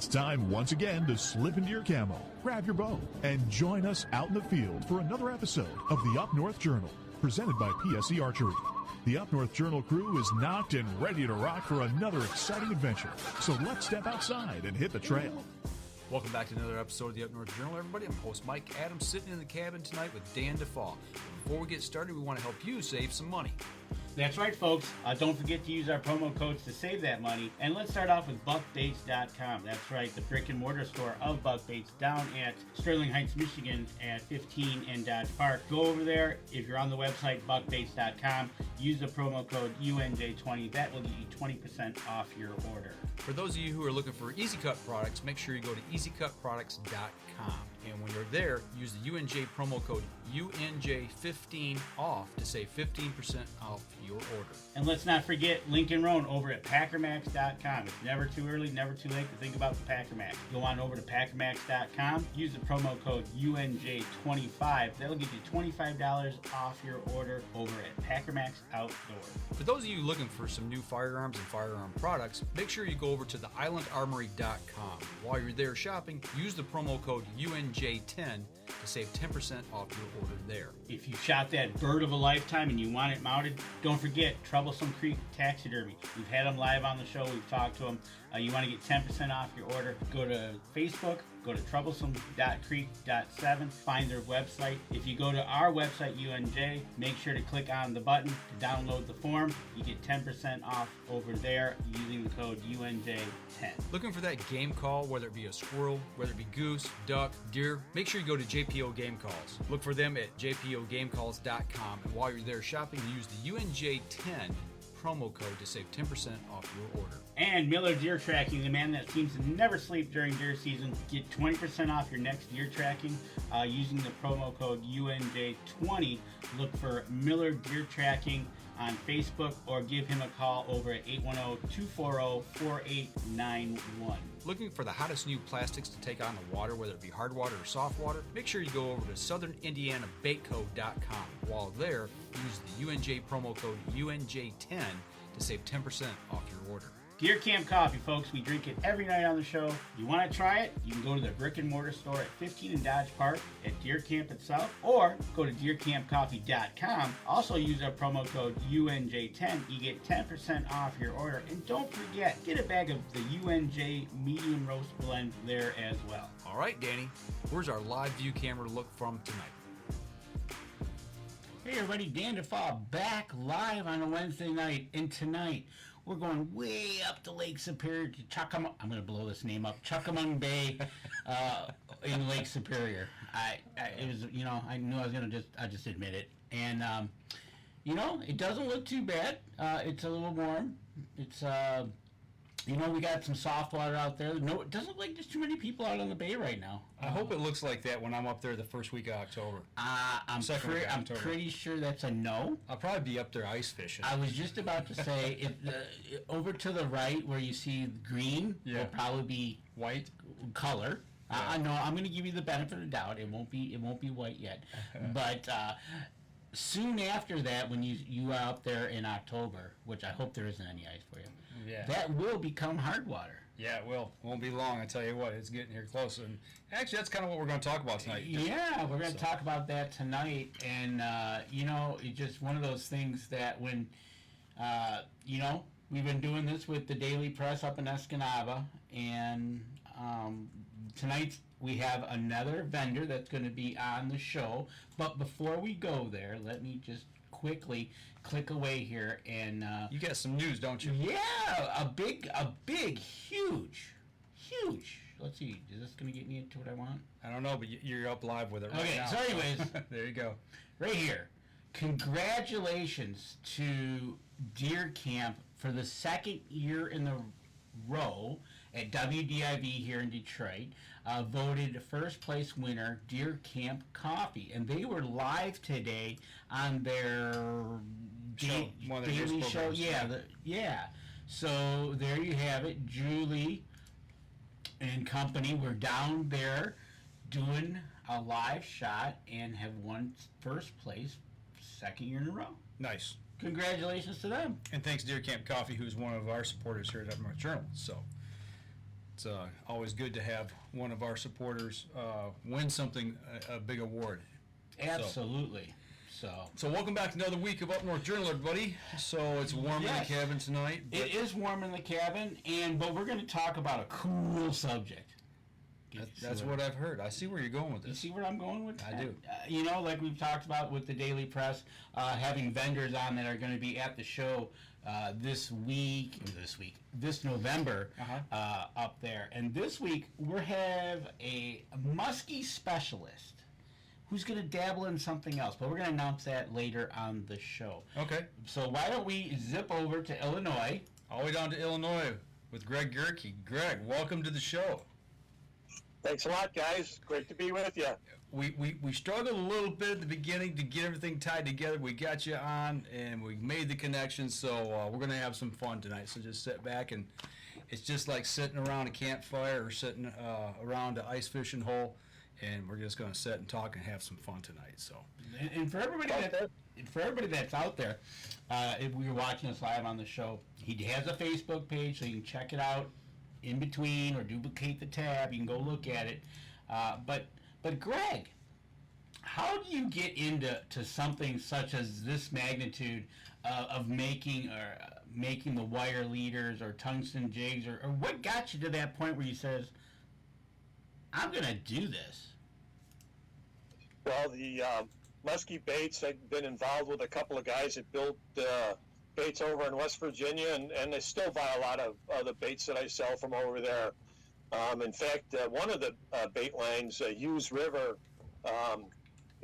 It's time once again to slip into your camo, grab your bow, and join us out in the field for another episode of the Up North Journal, presented by PSE Archery. The Up North Journal crew is knocked and ready to rock for another exciting adventure. So let's step outside and hit the trail. Welcome back to another episode of the Up North Journal, everybody. I'm host Mike Adams, sitting in the cabin tonight with Dan DeFaw. Before we get started, we want to help you save some money. That's right, folks. Don't forget to use our promo codes to save that money. And let's start off with buckbaits.com. That's right, the brick and mortar store of Buck Baits down at Sterling Heights, Michigan at 15 and Dodge Park. Go over there. If you're on the website, buckbaits.com, use the promo code UNJ20. That will get you 20% off your order. For those of you who are looking for Easy Cut products, make sure you go to easycutproducts.com. And when you're there, use the UNJ promo code UNJ15 off to save 15% off your order. And let's not forget Lincoln Roan over at packermax.com. It's never too early, never too late to think about the Packer Max. Go on over to packermax.com, use the promo code UNJ25. That'll get you $25 off your order over at Packer Max Outdoors. For those of you looking for some new firearms and firearm products, make sure you go over to theislandarmory.com. While you're there shopping, use the promo code UNJ10 to save 10% off your order there. If you shot that bird of a lifetime and you want it mounted, don't forget Troublesome Creek Taxidermy. We've had them live on the show. We've talked to them. You want to get 10% off your order, go to Facebook, go to troublesome.creek.7, find their website. If you go to our website, UNJ, make sure to click on the button to download the form. You get 10% off over there using the code UNJ10. Looking for that game call, whether it be a squirrel, whether it be goose, duck, deer, make sure you go to JPO Game Calls. Look for them at jpogamecalls.com, and while you're there shopping, use the UNJ10 promo code to save 10% off your order. And Miller Deer Tracking, the man that seems to never sleep during deer season. Get 20% off your next deer tracking using the promo code UNJ20. Look for Miller Deer Tracking on Facebook or give him a call over at 810-240-4891. Looking for the hottest new plastics to take on the water, whether it be hard water or soft water? Make sure you go over to southernindianabaitco.com. While there, use the UNJ promo code UNJ10 to save 10% off your order. Deer Camp Coffee, folks. We drink it every night on the show. You want to try it? You can go to the brick and mortar store at 15 and Dodge Park at Deer Camp itself, or go to deercampcoffee.com. Also use our promo code UNJ10. You get 10% off your order. And don't forget, get a bag of the UNJ medium roast blend there as well. All right, Danny, where's our live view camera look from tonight? Hey everybody, Dan DeFaw back live on a Wednesday night, and tonight we're going way up to Lake Superior to Chuckamung. I'm going to blow this name up, Chuckamung Bay in Lake Superior. It was, I knew I was going to just admit it, and it doesn't look too bad. It's a little warm. It's we got some soft water out there. No, it doesn't look like there's too many people out on the bay right now. I hope it looks like that when I'm up there the first week of October. I'm pretty sure that's a no. I'll probably be up there ice fishing. I was just about to say, if over to the right where you see green, will probably be white color. Yeah. No, I'm going to give you the benefit of the doubt. It won't be white yet, but. Soon after that, when you are up there in October, which I hope there isn't any ice for you, that will become hard water. Yeah, it will. Won't be long, I tell you what. It's getting here close. And actually, that's kind of what we're going to talk about tonight. Yeah, we're going to talk about that tonight. And, it's just one of those things that when, we've been doing this with the Daily Press up in Escanaba, and tonight we have another vendor that's going to be on the show. But before we go there, let me just quickly click away here and you got some news, don't you? Yeah, a big, huge. Let's see, is this going to get me into what I want? I don't know, but you're up live with it right now. Okay, so anyways, there you go. Right here. Congratulations to Deer Camp for the second year in a row at WDIV here in Detroit. Voted first place winner, Deer Camp Coffee. And they were live today on their daily show. Yeah. So there you have it. Julie and company were down there doing a live shot and have won first place second year in a row. Nice. Congratulations to them. And thanks Deer Camp Coffee, who's one of our supporters here at Up North Journal. So It's always good to have one of our supporters win something, a big award. Absolutely. So welcome back to another week of Up North Journal, everybody. So it's warm in the cabin tonight. It is warm in the cabin, but we're going to talk about a cool subject. That's what I've heard. I see where you're going with this. You see where I'm going with that? I do. Like we've talked about with the Daily Press, having vendors on that are going to be at the show this November up there. And this week we have a muskie specialist who's going to dabble in something else, but we're going to announce that later on the show. Okay. So why don't we zip over to Illinois? All the way down to Illinois with Gregg Gerke. Gregg, welcome to the show. Thanks a lot, guys. Great to be with you. We struggled a little bit at the beginning to get everything tied together. We got you on, and we made the connection, so we're going to have some fun tonight. So just sit back, and it's just like sitting around a campfire or sitting around an ice fishing hole, and we're just going to sit and talk and have some fun tonight. So, and for everybody that's out there, if you're watching us live on the show, he has a Facebook page, so you can check it out in between or duplicate the tab. You can go look at it. But Gregg, how do you get into something such as this magnitude of making the wire leaders or tungsten jigs, or what got you to that point where you says, I'm going to do this? Well, the muskie baits, I've been involved with a couple of guys that built baits over in West Virginia, and I still buy a lot of the baits that I sell from over there. In fact, one of the bait lines, Hughes River,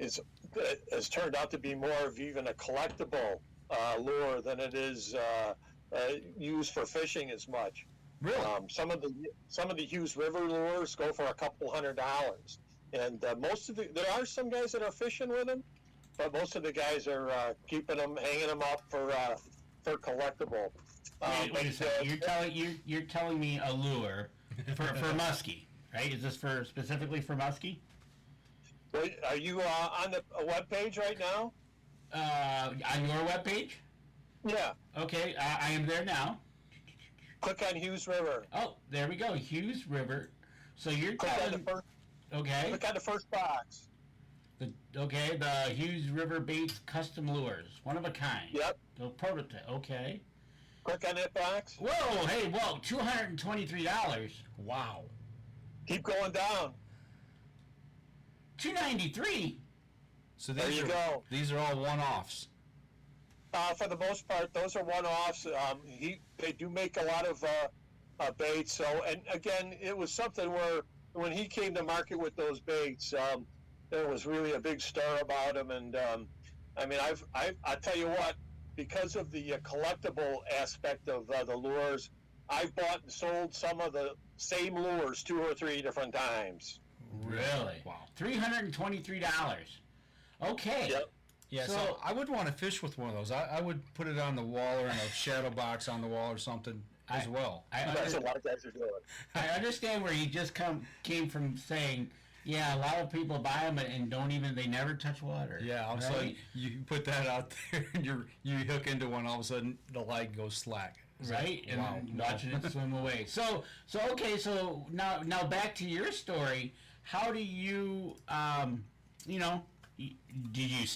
has turned out to be more of even a collectible lure than it is used for fishing as much. Really? Some of the Hughes River lures go for a couple $100, and there are some guys that are fishing with them, but most of the guys are keeping them, hanging them up for collectable. Wait a second. You're telling me a lure for muskie, right? Is this specifically for muskie? Wait, are you on the web page right now? On your web page? Yeah. Okay, I am there now. Click on Hughes River. Oh, there we go, Hughes River. So you're telling... Okay. Click on the first box. The Hughes River Baits Custom Lures, one of a kind. Yep. The prototype. Okay. Click on that box. Whoa! Hey, whoa! $223. Wow. Keep going down. $293. So there you go. These are all one-offs. For the most part, those are one-offs. They do make a lot of baits. So, and again, it was something where when he came to market with those baits, there was really a big stir about him. And I tell you what, because of the collectible aspect of the lures, I've bought and sold some of the same lures 2 or 3 different times. Really? Wow. $323. Okay. Yep. Yeah, so I would want to fish with one of those. I would put it on the wall or in a shadow box on the wall or something as well. That's what a lot of guys are doing. I understand where you just came from saying, yeah, a lot of people buy them and they never touch water. Yeah, all of a sudden you put that out there and you hook into one, all of a sudden the line goes slack. Right, and watching it swim away. So now back to your story. How do you, did you,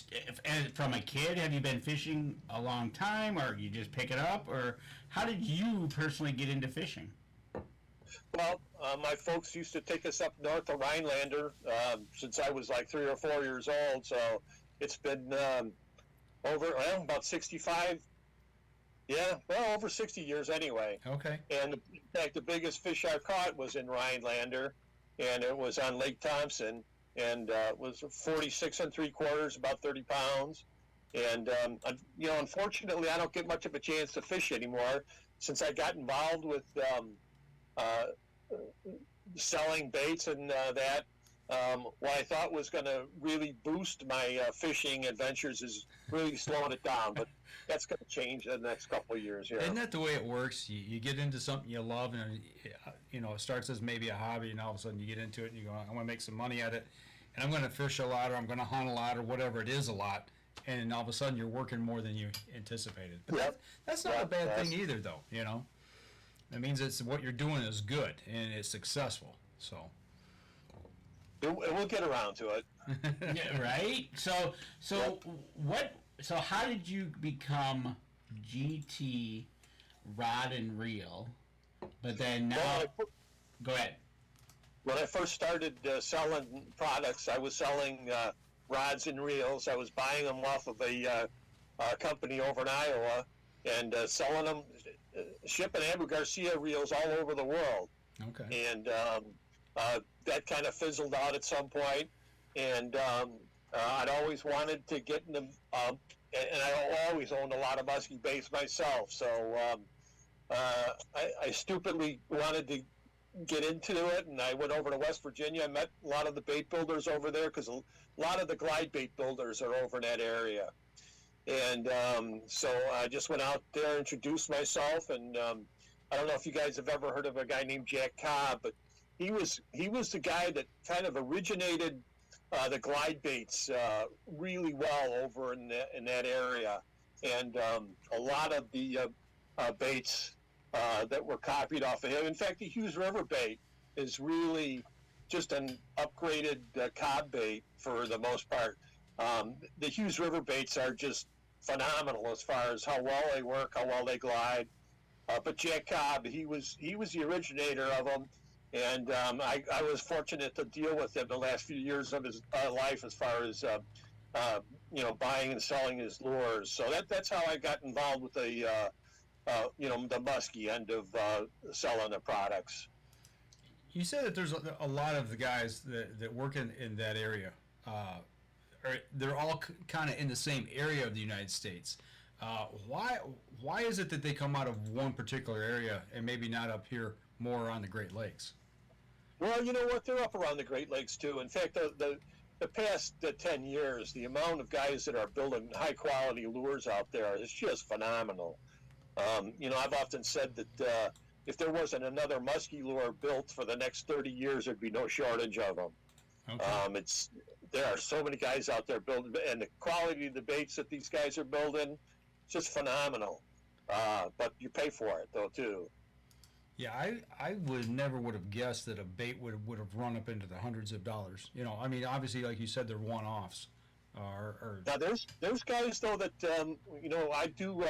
from a kid, have you been fishing a long time, or you just pick it up, or how did you personally get into fishing? Well, my folks used to take us up north to Rhinelander since I was like 3 or 4 years old. So it's been about 65. Yeah, well, over 60 years anyway. Okay. And in fact, the biggest fish I caught was in Rhinelander, and it was on Lake Thompson, and it was 46 3/4, about 30 pounds. And unfortunately, I don't get much of a chance to fish anymore since I got involved with selling baits and that. What I thought was going to really boost my fishing adventures is really slowing it down, but that's going to change in the next couple of years here. Isn't that the way it works? You get into something you love, and it starts as maybe a hobby, and all of a sudden you get into it, and you go, I want to make some money at it, and I'm going to fish a lot, or I'm going to hunt a lot, or whatever it is a lot, and all of a sudden you're working more than you anticipated. But that's not a bad thing either, though, That means it's what you're doing is good and it's successful. So we'll get around to it. Yeah, right? So what? So how did you become GT Rod and Reel? But then now, go ahead. When I first started selling products, I was selling rods and reels. I was buying them off of a company over in Iowa and selling them, shipping Abu Garcia reels all over the world. okay. And that kind of fizzled out at some point. And I'd always wanted to get in the, and I always owned a lot of muskie baits myself. So I stupidly wanted to get into it, and I went over to West Virginia. I met a lot of the bait builders over there because a lot of the glide bait builders are over in that area. And so I just went out there, introduced myself, and I don't know if you guys have ever heard of a guy named Jack Cobb, but he was the guy that kind of originated the glide baits really well over in that area, and a lot of the baits that were copied off of him. In fact, the Hughes River bait is really just an upgraded Cobb bait for the most part. The Hughes River baits are just phenomenal as far as how well they work, how well they glide. But Jack Cobb, he was the originator of them, and I was fortunate to deal with him the last few years of his life as far as buying and selling his lures. So that's how I got involved with the the muskie end of selling the products. You said that there's a lot of the guys that work in that area. They're all kind of in the same area of the United States. Why is it that they come out of one particular area and maybe not up here more on the Great Lakes? Well, you know what? They're up around the Great Lakes too. In fact, the past 10 years, the amount of guys that are building high quality lures out there is just phenomenal. I've often said that if there wasn't another muskie lure built for the next 30 years, there'd be no shortage of them. Okay. There are so many guys out there building, and the quality of the baits that these guys are building, just phenomenal. But you pay for it though too. Yeah, I would have guessed that a bait would have run up into the hundreds of dollars. I mean, obviously, like you said, they're one-offs. Now there's guys though that I do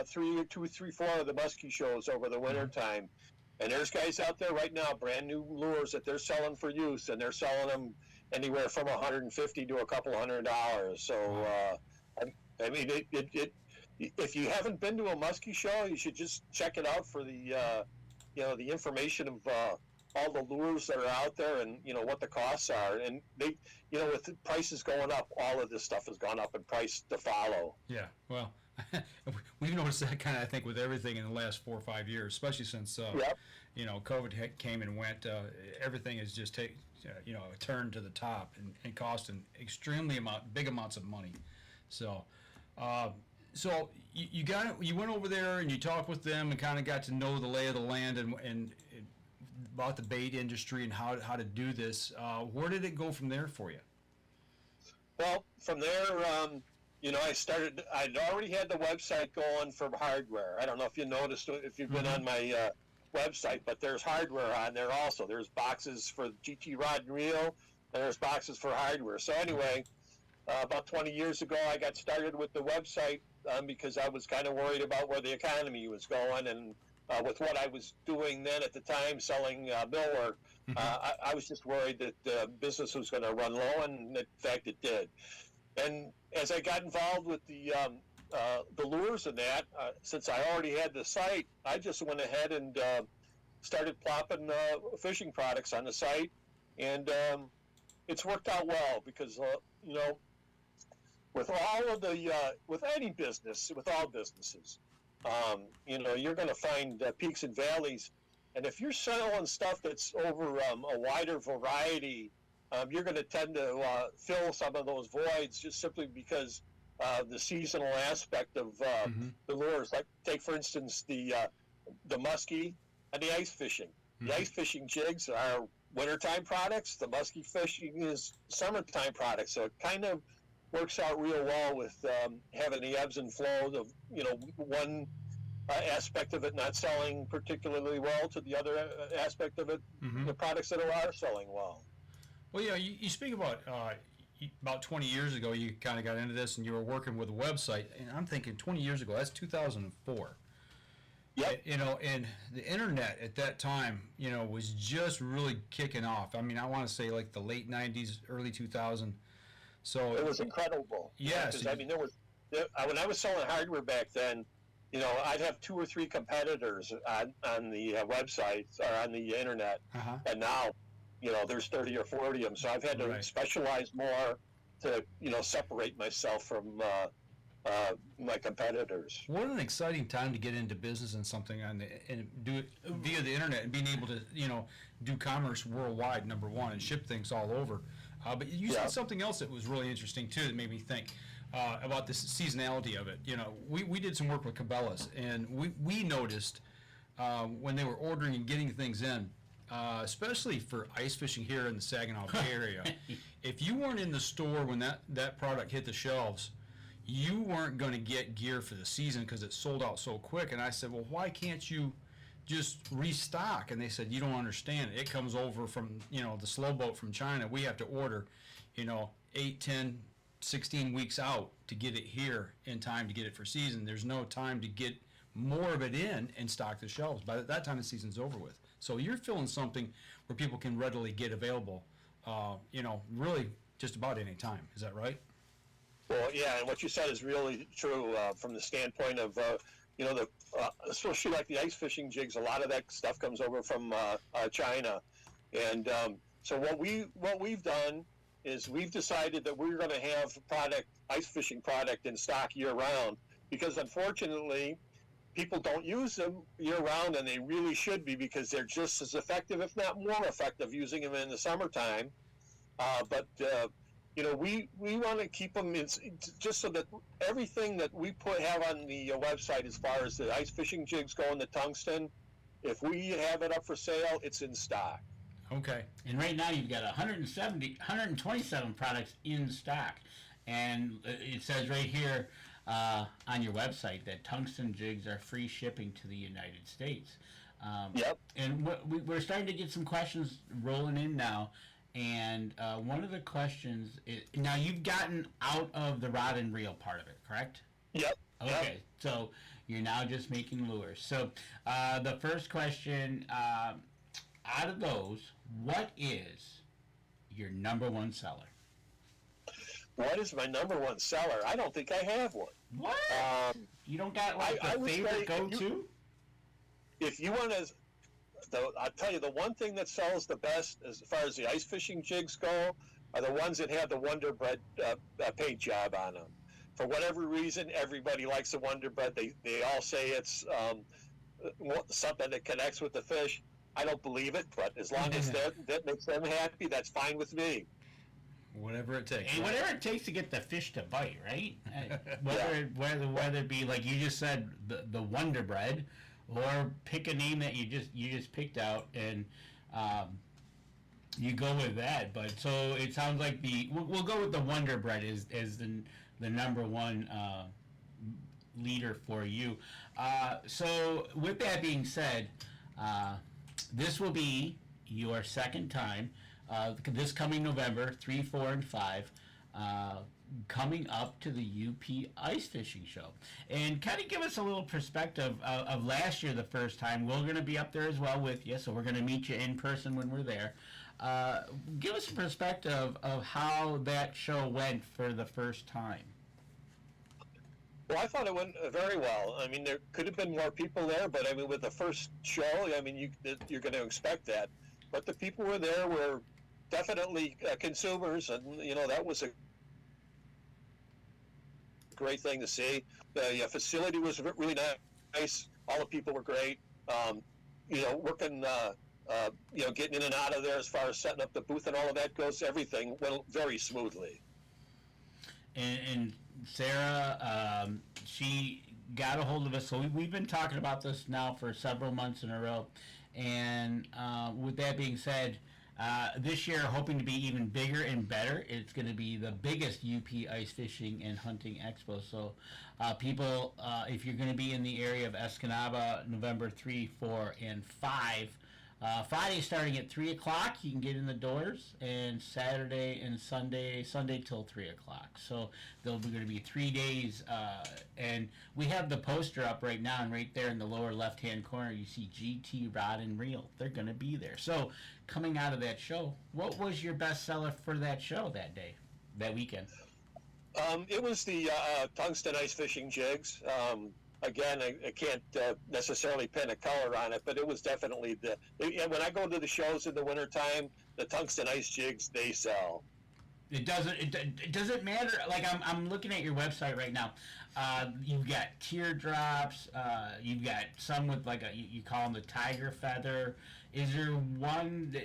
3, 4 of the muskie shows over the winter time, and there's guys out there right now, brand new lures that they're selling for use, and they're selling them anywhere from $150 to a couple $100. So I mean, if you haven't been to a muskie show, you should just check it out for the the information of all the lures that are out there and what the costs are. And they with the prices going up, all of this stuff has gone up in price to follow. Yeah, well, we've noticed that kind of, I think, with everything in the last 4 or 5 years, especially since COVID came and went. Everything has just turned to the top and cost an extremely big amounts of money. So you went over there and you talked with them and kind of got to know the lay of the land and about the bait industry and how to do this. Where did it go from there for you? Well, from there, I'd already had the website going for hardware. I don't know if you noticed, if you've been on my website, but there's hardware on there also. There's boxes for GT Rod and Reel, and there's boxes for hardware. So anyway, about 20 years ago, I got started with the website because I was kind of worried about where the economy was going, and with what I was doing then at the time, selling millwork, I was just worried that the business was going to run low, and in fact it did. And as I got involved with the lures and that, since I already had the site, I just went ahead and started plopping fishing products on the site, and it's worked out well because with all of the with any business, with all businesses, you're going to find peaks and valleys, and if you're selling stuff that's over a wider variety, you're going to tend to fill some of those voids just simply because the seasonal aspect of the lures. Like take for instance the muskie and the ice fishing. The ice fishing jigs are wintertime products. The muskie fishing is summertime products. So it kind of works out real well with having the ebbs and flows of one aspect of it not selling particularly well to the other aspect of it, the products that are selling well. Well, yeah, you speak about 20 years ago, you kind of got into this and you were working with a website, and I'm thinking 20 years ago, that's 2004. Yep. You know, and the internet at that time, you know, was just really kicking off. I mean, I want to say like the late 90s, early 2000. So it was incredible. Yes. Because, I mean, when I was selling hardware back then, you know, I'd have 2 or 3 competitors on the website or on the internet. And now, you know, there's 30 or 40 of them. So I've had to specialize more to, you know, separate myself from my competitors. What an exciting time to get into business and something and do it via the internet and being able to, you know, do commerce worldwide, number one, and ship things all over. But you said something else that was really interesting too that made me think about this seasonality of it. You know, we did some work with Cabela's, and we noticed when they were ordering and getting things in, especially for ice fishing here in the Saginaw Bay area, if you weren't in the store when that product hit the shelves, you weren't going to get gear for the season because it sold out so quick. And I said, well, why can't you just restock? And they said, you don't understand. It comes over from, you know, the slow boat from China. We have to order, you know, 8, 10, 16 weeks out to get it here in time to get it for season. There's no time to get more of it in and stock the shelves. By that time, the season's over with. So you're filling something where people can readily get available, you know, really just about any time. Is that right? Well, yeah, and what you said is really true from the standpoint of, you know, especially like the ice fishing jigs. A lot of that stuff comes over from China, and so what we've done is we've decided that we're going to have ice fishing product in stock year round, because unfortunately, people don't use them year round, and they really should be, because they're just as effective, if not more effective, using them in the summertime. But you know, we want to keep them in, just so that everything that we have on the website as far as the ice fishing jigs go and the tungsten, if we have it up for sale, it's in stock. Okay. And right now you've got 127 products in stock. And it says right here on your website that tungsten jigs are free shipping to the United States. Yep. And we're starting to get some questions rolling in now. And one of the questions is, now you've gotten out of the rod and reel part of it, correct? Yep. Okay, yep. So you're now just making lures. So the first question, out of those, what is your number one seller? What is my number one seller? I don't think I have one. What? You don't got like a favorite go-to? If you want to... I'll tell you, the one thing that sells the best as far as the ice fishing jigs go are the ones that have the Wonder Bread paint job on them. For whatever reason, everybody likes the Wonder Bread. They all say it's something that connects with the fish. I don't believe it, but as long as that makes them happy, that's fine with me. Whatever it takes. And whatever it takes to get the fish to bite, right? Whether it be, like you just said, the Wonder Bread, or pick a name that you just picked out, and you go with that. But so it sounds like we'll go with the Wonder Bread as the number one leader for you. So with that being said, this will be your second time this coming November, 3, 4, and 5. Coming up to the UP Ice Fishing Show. And kind of give us a little perspective of last year, the first time. We're going to be up there as well with you, so we're going to meet you in person when we're there. Give us a perspective of how that show went for the first time. Well, I thought it went very well. I mean, there could have been more people there, but I mean, with the first show, I mean, you're going to expect that. But the people who were there were definitely consumers, and, you know, that was a great thing to see. The facility was really nice. All the people were great. You know, working, you know, getting in and out of there as far as setting up the booth and all of that goes, everything went very smoothly. And Sarah, she got a hold of us. So we've been talking about this now for several months in a row. And with that being said, This year, hoping to be even bigger and better. It's going to be the biggest UP Ice Fishing and Hunting Expo. So, people, if you're going to be in the area of Escanaba, November 3, 4, and 5, Friday starting at 3 o'clock, you can get in the doors, and Saturday and Sunday till 3 o'clock. So there'll be going to be 3 days, and we have the poster up right now, and right there in the lower left-hand corner, you see GT Rod and Reel. They're going to be there. So coming out of that show, what was your best seller for that show that day, that weekend? It was the tungsten ice fishing jigs. Again, I can't necessarily pin a color on it, but it was definitely when I go to the shows in the wintertime, the tungsten ice jigs, they sell. It doesn't matter. Like I'm looking at your website right now. You've got teardrops. You've got some with like you call them the tiger feather. Is there one?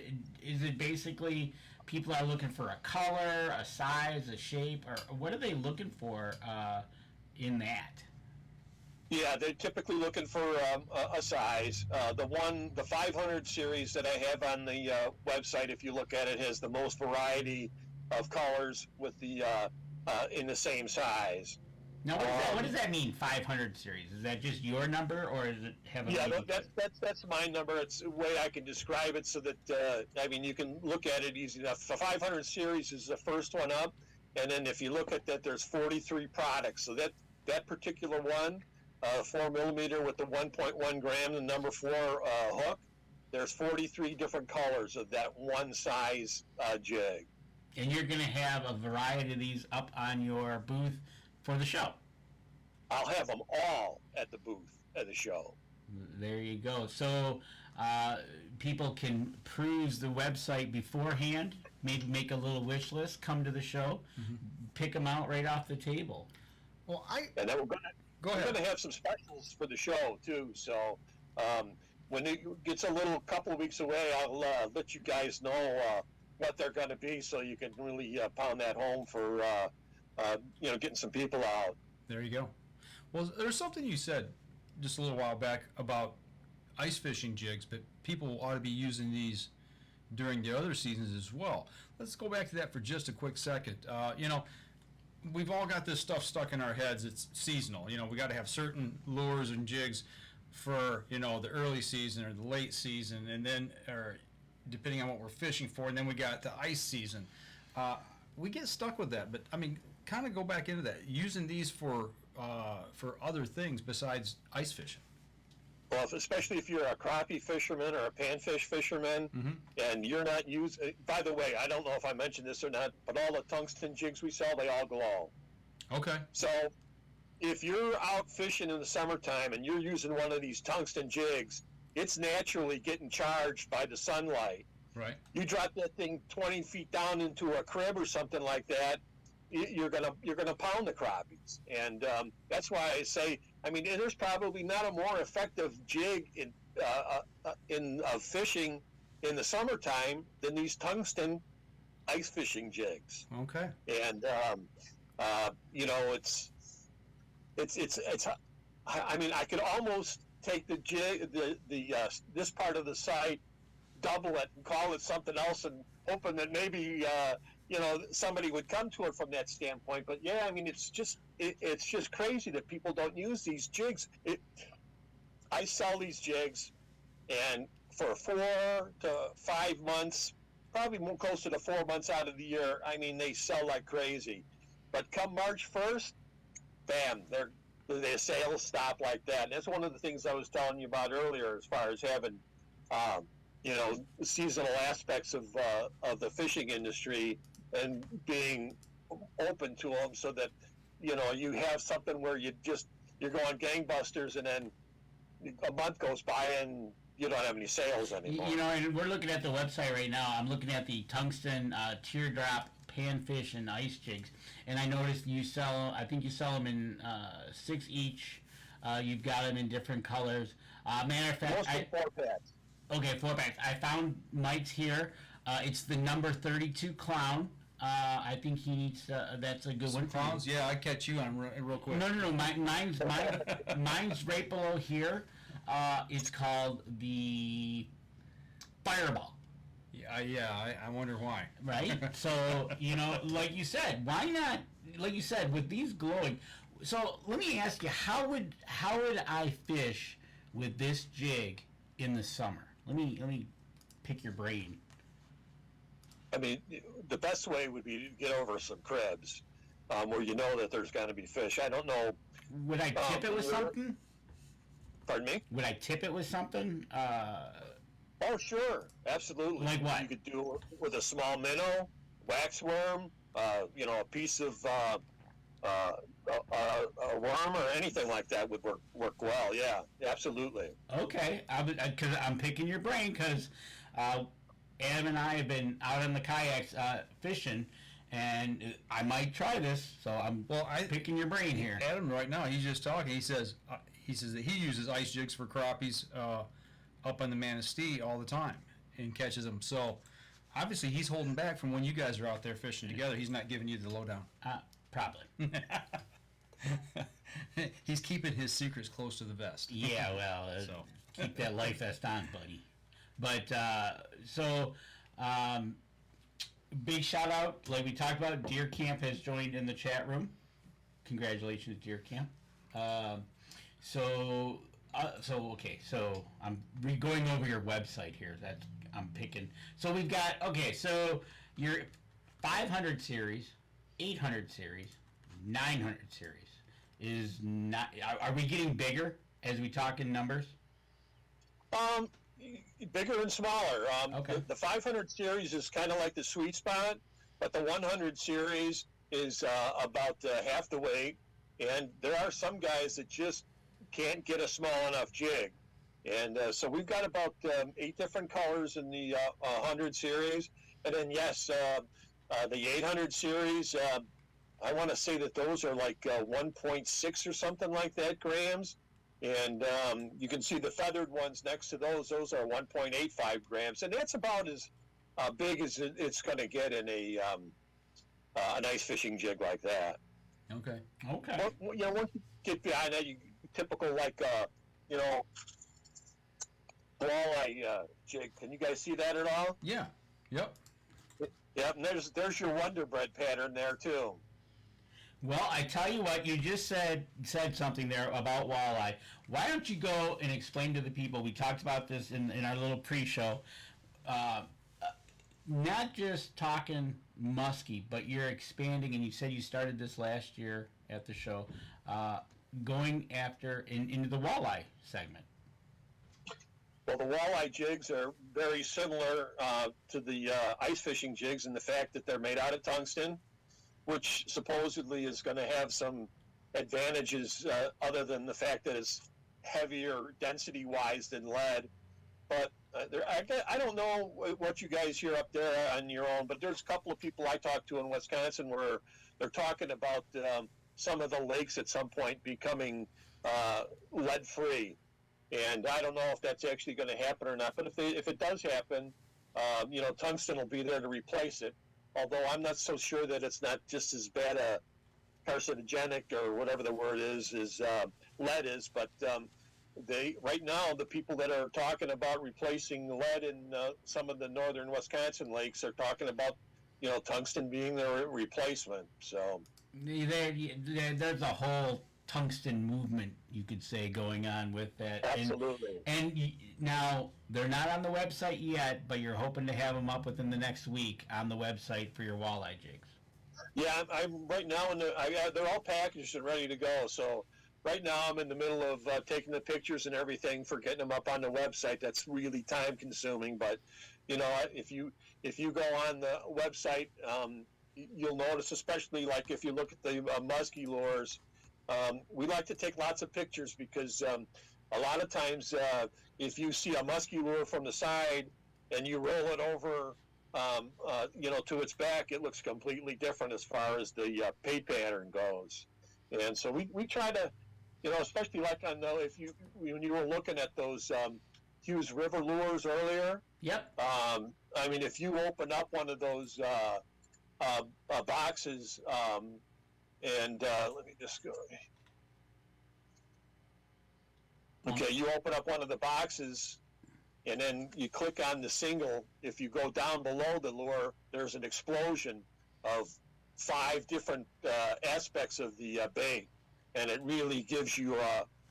Is it basically people are looking for a color, a size, a shape, or what are they looking for in that? Yeah, they're typically looking for a size. The 500 series that I have on the website, if you look at it, has the most variety of colors with the in the same size. Now, what does that mean? 500 series? Is that just your number, or does it have a? Yeah, that's my number. It's a way I can describe it so that I mean you can look at it easy enough. The 500 series is the first one up, and then if you look at that, there's 43 products. So that particular one. 4 millimeter with the 1.1 gram, the number 4 hook. There's 43 different colors of that one size jig. And you're going to have a variety of these up on your booth for the show. I'll have them all at the booth at the show. There you go. So people can peruse the website beforehand, maybe make a little wish list, come to the show, pick them out right off the table. Well, and then we're going to have some specials for the show too. So when it gets a couple of weeks away, I'll let you guys know what they're going to be, so you can really pound that home for getting some people out. There you go. Well, there's something you said just a little while back about ice fishing jigs, but people ought to be using these during the other seasons as well. Let's go back to that for just a quick second. We've all got this stuff stuck in our heads. It's seasonal. We got to have certain lures and jigs for, the early season or the late season, and then, or depending on what we're fishing for, and then we got the ice season. We get stuck with that, but I mean, kind of go back into that, using these for other things besides ice fishing. Well, especially if you're a crappie fisherman or a panfish fisherman, and you're not using. By the way, I don't know if I mentioned this or not, but all the tungsten jigs we sell, they all glow. Okay. So, if you're out fishing in the summertime and you're using one of these tungsten jigs, it's naturally getting charged by the sunlight. Right. You drop that thing 20 feet down into a crib or something like that, you're gonna pound the crappies, and that's why I say. I mean, there's probably not a more effective jig in fishing in the summertime than these tungsten ice fishing jigs. Okay. And it's. I mean, I could almost take the jig, this part of the site, double it, and call it something else, and hoping that maybe somebody would come to it from that standpoint. But yeah, I mean, it's just crazy that people don't use these jigs. I sell these jigs, and for 4 to 5 months, probably more closer to 4 months out of the year, I mean, they sell like crazy. But come March 1st, bam, their sales stop like that. And that's one of the things I was telling you about earlier, as far as having seasonal aspects of the fishing industry and being open to them, so that you have something where you're going gangbusters, and then a month goes by and you don't have any sales anymore. And we're looking at the website right now. I'm looking at the tungsten teardrop panfish and ice jigs, and I noticed you sell. I think you sell them in 6 each. You've got them in different colors. Matter of fact, mostly 4 packs. Okay, 4 packs. I found Mike's here. It's the number 32 clown. I think he needs. That's a good one. Clowns? Yeah, I catch you on real quick. No. Mine's right below here. It's called the Fireball. Yeah, I wonder why. Right? So, like you said, why not, like you said, with these glowing. So let me ask you, how would I fish with this jig in the summer? Let me pick your brain. I mean, the best way would be to get over some cribs where you know that there's going to be fish. I don't know. Would I tip it with something? Pardon me? Would I tip it with something? Oh, sure. Absolutely. Like what? You could do it with a small minnow, waxworm, a piece of a worm or anything like that would work well. Yeah, absolutely. Okay. Because I'm picking your brain because Adam and I have been out on the kayaks fishing, and I might try this. So I'm picking your brain here. Adam, right now, he's just talking. He says that he uses ice jigs for crappies up on the Manistee all the time and catches them. So obviously he's holding back from when you guys are out there fishing together. He's not giving you the lowdown. Probably. He's keeping his secrets close to the vest. Yeah, well, keep that life vest on, buddy. But big shout out, like we talked about, Deer Camp has joined in the chat room. Congratulations, Deer Camp. So I'm going over your website here. That I'm picking. So we've got so your 500 series, 800 series, 900 series is not. Are we getting bigger as we talk in numbers? Bigger and smaller. Okay. The 500 series is kind of like the sweet spot, but the 100 series is about half the weight, and there are some guys that just can't get a small enough jig. And so we've got about 8 different colors in the 100 series. And then, yes, the 800 series, I want to say that those are like 1.6 or something like that grams. And you can see the feathered ones next to those. Those are 1.85 grams. And that's about as big as it's going to get in a ice fishing jig like that. Okay. Okay. Well, once you get behind that, typical like walleye jig. Can you guys see that at all? Yeah. Yep. Yep. And there's your Wonder Bread pattern there too. Well, I tell you what, you just said something there about walleye. Why don't you go and explain to the people? We talked about this in our little pre-show. Not just talking muskie, but you're expanding, and you said you started this last year at the show, going after into the walleye segment. Well, the walleye jigs are very similar to the ice fishing jigs in the fact that they're made out of tungsten, which supposedly is going to have some advantages other than the fact that it's heavier density-wise than lead. But I don't know what you guys hear up there on your own, but there's a couple of people I talked to in Wisconsin where they're talking about some of the lakes at some point becoming lead-free. And I don't know if that's actually going to happen or not. But if it does happen, tungsten will be there to replace it. Although I'm not so sure that it's not just as bad a carcinogenic or whatever the word is as lead is. But right now, the people that are talking about replacing lead in some of the northern Wisconsin lakes are talking about, tungsten being their replacement. So there's a whole tungsten movement, you could say, going on with that. Absolutely. And now they're not on the website yet, but you're hoping to have them up within the next week on the website for your walleye jigs. Yeah, I'm right now they're all packaged and ready to go. So right now I'm in the middle of taking the pictures and everything for getting them up on the website. That's really time consuming, but if you go on the website, you'll notice, especially like if you look at the muskie lures. We like to take lots of pictures because a lot of times if you see a muskie lure from the side and you roll it over, to its back, it looks completely different as far as the pay pattern goes. And so we try to, especially like when you were looking at those Hughes River lures earlier. Yep. If you open up one of those boxes. And let me just go. Okay, you open up one of the boxes, and then you click on the single. If you go down below the lure, there's an explosion of 5 different aspects of the bait, and it really gives you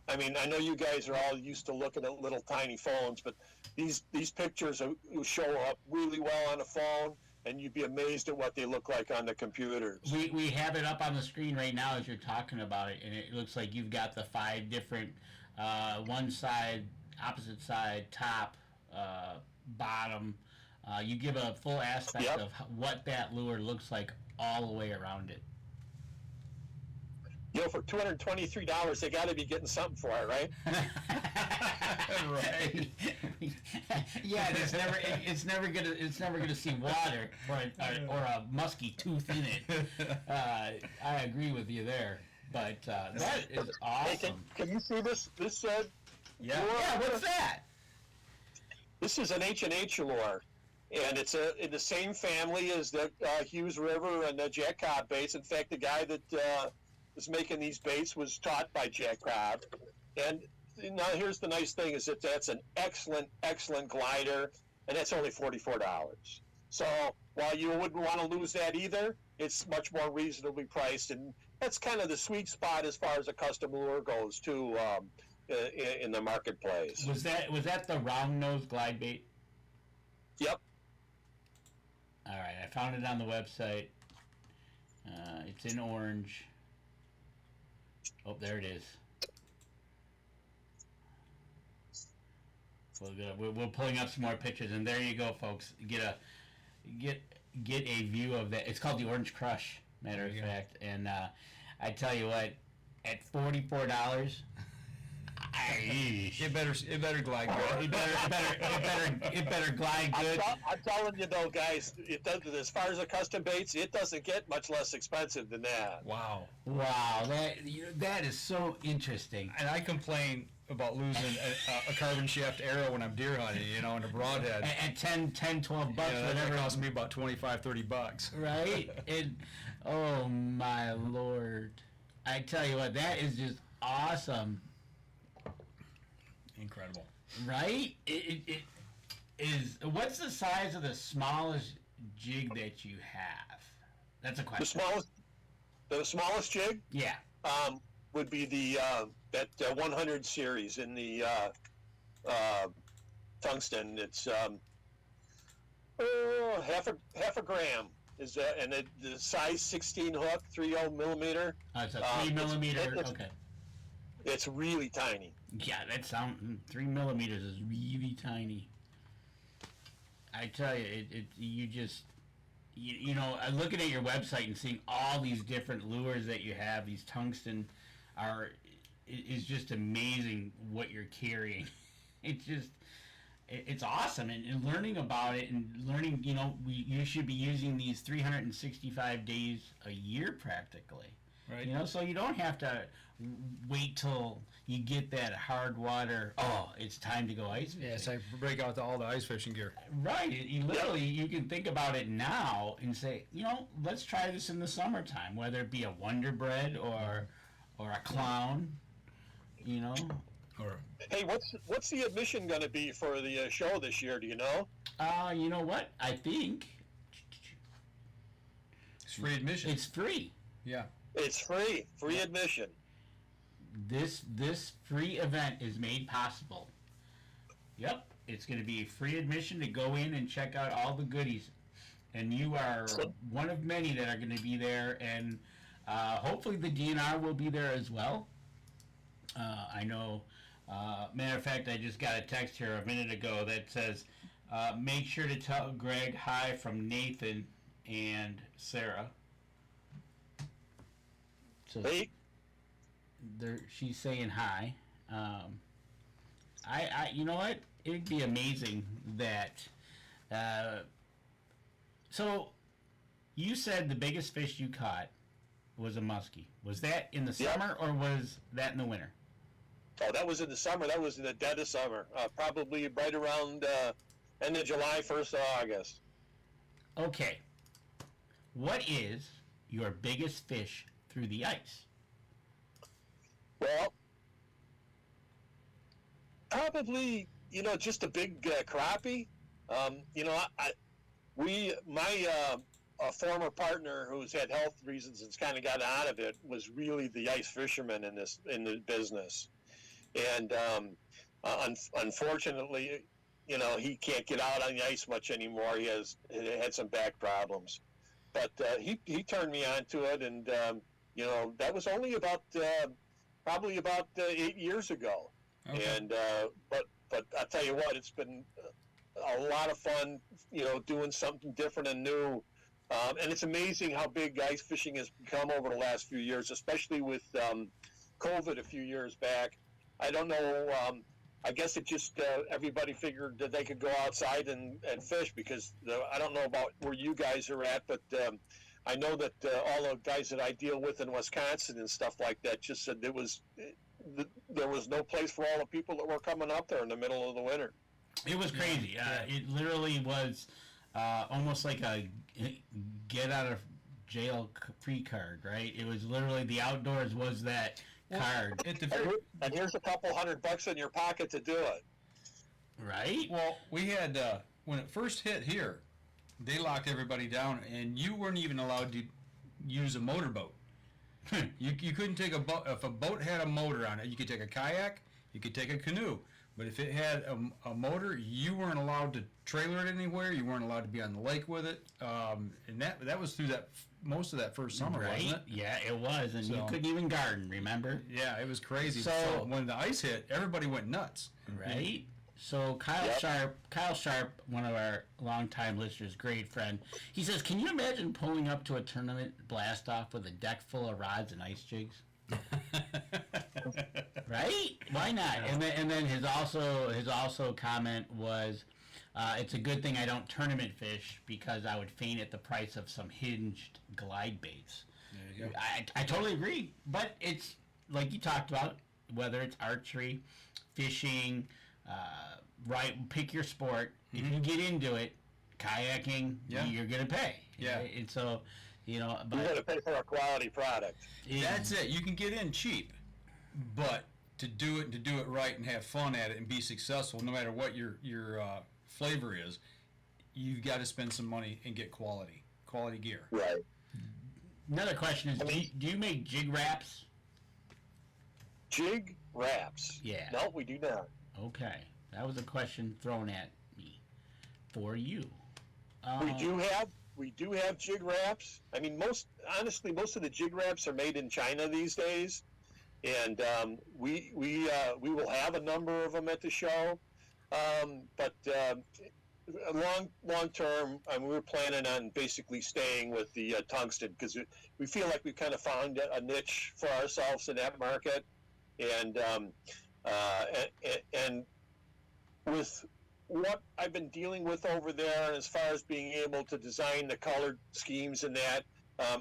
I mean, I know you guys are all used to looking at little tiny phones, but these pictures show up really well on a phone, and you'd be amazed at what they look like on the computers. We have it up on the screen right now as you're talking about it, and it looks like you've got the 5 different, one side, opposite side, top, bottom. You give a full aspect of what that lure looks like all the way around it. You know, for $223, they got to be getting something for it, right? Right. Yeah, it's never gonna see water or a musky tooth in it. I agree with you there, but that is awesome. Hey, can you see this? This yeah, what's that? This is an H&H lure, and it's in the same family as the Hughes River and the Jack Cobb baits. In fact, the guy that was making these baits was taught by Jack Cobb. And now here's the nice thing is that that's an excellent glider, and that's only $44. So while you wouldn't want to lose that either, it's much more reasonably priced, and that's kind of the sweet spot as far as a custom lure goes too in the marketplace. Was that the round nose glide bait? Yep. All right, I found it on the website. It's in orange. Oh, there it is. We're pulling up some more pictures, and there you go, folks. Get a view of that. It's called the Orange Crush, matter of fact. And I tell you what, at $44, it better glide good. It better glide good. I'm telling you though, guys, it does, as far as the custom baits, it doesn't get much less expensive than that. Wow, that is so interesting. And I complain about losing a carbon shaft arrow when I'm deer hunting, in a broadhead. At $10, $12, whatever. That costs me about $25-$30. Right? Oh my Lord. I tell you what, that is just awesome. Incredible. Right? It is. What's the size of the smallest jig that you have? That's a question. The smallest jig? Yeah. Would be the that 100 series in the tungsten. It's half a gram is and the size 16 hook, 30 millimeter. It's a 3 millimeter. Okay. It's really tiny. Yeah, 3 millimeters is really tiny. I tell you, looking at your website and seeing all these different lures that you have, these tungsten is just amazing what you're carrying. It's awesome, and learning about it and learning, you should be using these 365 days a year practically. Right. So you don't have to wait till you get that hard water. Oh, it's time to go ice fishing. Yeah, so I break out all the ice fishing gear. Right. You can think about it now and say, let's try this in the summertime, whether it be a Wonder Bread or a clown, Or hey, what's the admission going to be for the show this year? Do you know? You know what? I think it's free admission. It's free. Yeah. It's free admission. This free event is made possible. Yep, it's going to be free admission to go in and check out all the goodies, and you are one of many that are going to be there, and hopefully the DNR will be there as well. I know. Matter of fact, I just got a text here a minute ago that says, make sure to tell Gregg hi from Nathan and Sarah. So she's saying hi. You know what? It'd be amazing that. So, you said the biggest fish you caught was a muskie. Was that in the summer or was that in the winter? Oh, that was in the summer. That was in the dead of summer. Probably right around end of July, 1st of August. Okay. What is your biggest fish through the ice? Well, probably just a big crappie. A former partner who's had health reasons and's kind of got out of it was really the ice fisherman in the business, and unfortunately, he can't get out on the ice much anymore. He had some back problems, but he turned me on to it, and that was only probably about 8 years ago, okay. And but I tell you what, it's been a lot of fun, doing something different and new. And it's amazing how big ice fishing has become over the last few years, especially with COVID a few years back. I don't know. I guess it just everybody figured that they could go outside and fish because I don't know about where you guys are at, but I know that all the guys that I deal with in Wisconsin and stuff like that just said there was no place for all the people that were coming up there in the middle of the winter. It was crazy. It literally was almost like a get out of jail free card, right? It was literally the outdoors was that card. And here's a couple $100 in your pocket to do it. Right? Well, we had, when it first hit here, they locked everybody down, and you weren't even allowed to use a motorboat. You couldn't take a boat. If a boat had a motor on it, you could take a kayak, you could take a canoe. But if it had a motor, you weren't allowed to trailer it anywhere. You weren't allowed to be on the lake with it. And that was through most of that first summer, right? Wasn't it? Yeah, it was. And you couldn't even garden, remember? Yeah, it was crazy. So when the ice hit, everybody went nuts. Right? So Kyle Sharp, one of our longtime listeners, great friend, he says, can you imagine pulling up to a tournament blast off with a deck full of rods and ice jigs? Right? Why not? And then his also comment was, it's a good thing I don't tournament fish because I would faint at the price of some hinged glide baits. There you go. I totally agree, but it's like you talked about, whether it's archery, fishing, right? Pick your sport. Mm-hmm. If you get into it, kayaking, you're gonna pay. Yeah, right? And so. But you got to pay for a quality product. That's it. You can get in cheap, but to do it right and have fun at it and be successful, no matter what your flavor is, you've got to spend some money and get quality gear. Right. Another question is, do you make jig wraps? Jig wraps? Yeah. No, we do not. Okay, that was a question thrown at me for you. We do have jig wraps. I mean, most of the jig wraps are made in China these days, and we will have a number of them at the show. But long term, we're planning on basically staying with the tungsten because we feel like we kind of found a niche for ourselves in that market, and with what I've been dealing with over there as far as being able to design the color schemes and that,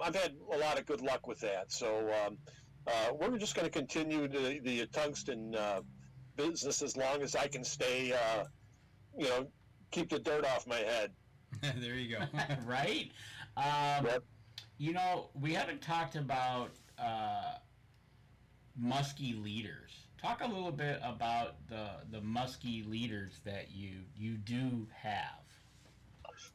I've had a lot of good luck with that. So we're just going to continue the tungsten business as long as I can stay, keep the dirt off my head. There you go. Right? Yep. We haven't talked about muskie leaders. Talk a little bit about the muskie leaders that you do have.